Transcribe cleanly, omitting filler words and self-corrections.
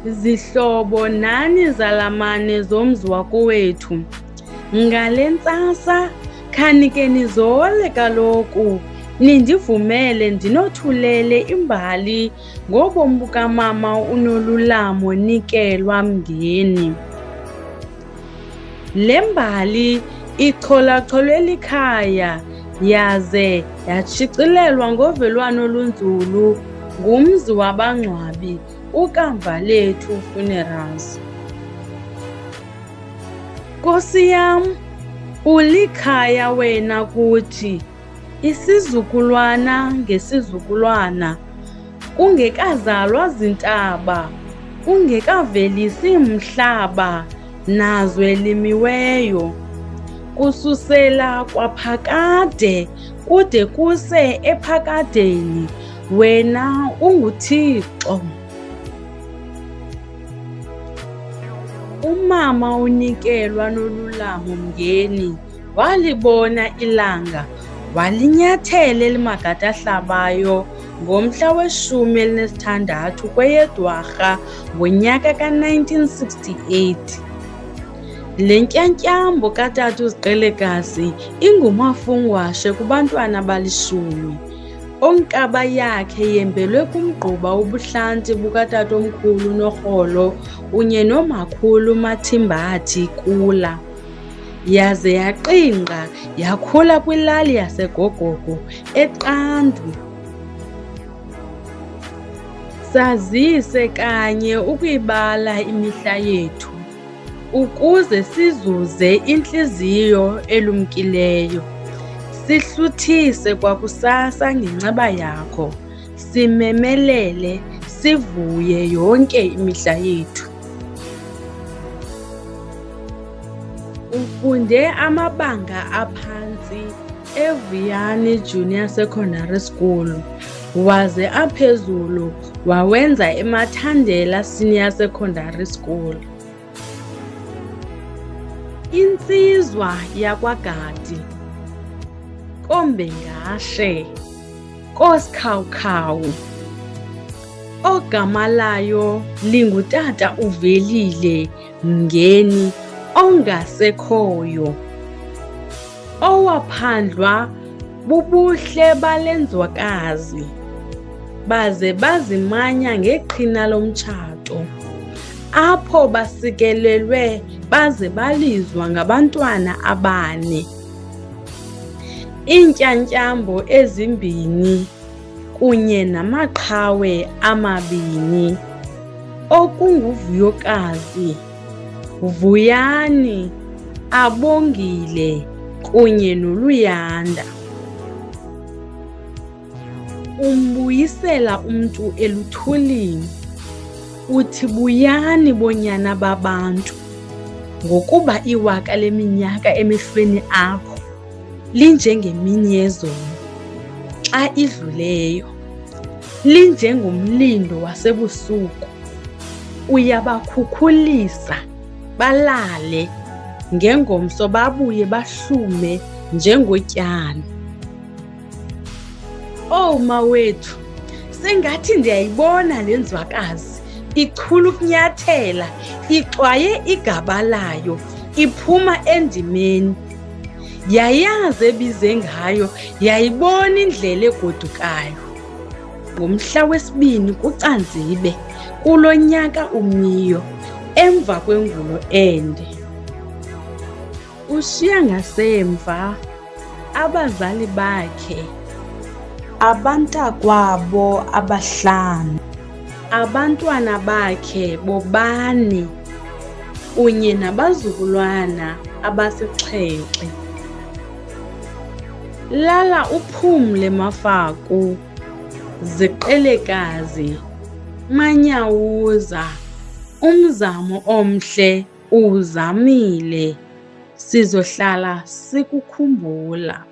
Zihlobo nani zalamane zomzi wakowethu, ngale ntsasa khanike nizole kaloku, nindivumele ndinothulele imbali ngobomi bukamama uNolulamo Nikelwa Mngeni. Le mbali icholacholwe likhaya yaze yashicilelwa ngovelwano olunzulu ngumzi wabangcwabi uKamvalethu Funerals. Nkosi yam, ulikhaya wena kuthi, isizukulwana ngesizukulwana, kungekazalwa zintaba, kungekavelisi mhlaba nazwe limiweyo, kususela kwaphakade kude kuse ephakadeni, wena unguThixo. Umama uNikelwa Nolulamo Mngeni walibona ilanga walinyathela elimagadahlabayo ngomhla we-16 kweyeDwarha ngonyaka ka-1968. Le ntyantyambo katata uZiqelekazi ingumafungwashe kubantwana bali-10. Onkaba yakhe yembelwe kumgquba ubuhlanti bukatatomkhulu uNorholo kunye nomakhulu uMathimbathi Kula, yaze yaqingqa yakhula kwilali yaseGogogo eQandu. Sazise kanye ukuyibala imihla yethu ukuze sizuze intliziyo elumkileyo, sihluthise kwakusasa ngenceba yakho, simemelele sivuye yonke imihla yethu. Ufunde amabanga aphantsi eVuyani Junior Secondary School waze aphezulu wawenza eMathandela Senior Secondary School. Insizwa yakwaGadi, Kombengashe, Kosikhawukhawu, ogama layo lingutata uvelile Mngeni ongasekhoyo, owaphandlwa bubuhle balenzwakazi, baze bazimanya ngeqhina lomtshato, apho basikelelwe baze balizwa ngabantwana 4, iintyantyambo ezi2 kunye namaqhawe 2, okunguVuyokazi, Vuyani, Abongile kunye noLuyanda. Umbuyisela umntu eluthulini, uthi buyani bonyana babantu, ngokuba iwaka leminyaka emehlweni akho linjengemini yezolo xa idluleyo, linjengomlindo wasebusuku, uyabakhukhulisa balale, ngengomso babuye bahlume njengotyani. Oh mawethu, sengathi ndiyayibona le nzwakazi ichula ukunyathela, ixwaye igaba layo, iphuma endimeni. Yayazi ebize ngayo, yayibona indlela egodukayo. Ngomhla wesi-2 kuCanzibe kulo nyaka uMiyo, emva kwengulo ende, ushiya ngasemva abazali bakhe, abantakwabo 5, abantwana bakhe bobane kunye nabazukulwana abasi-7. Lala uphumle Mafaku, Ziqelekazi, Manyawuza, umzamo omhle uzamile, sizohlala sikukhumbula.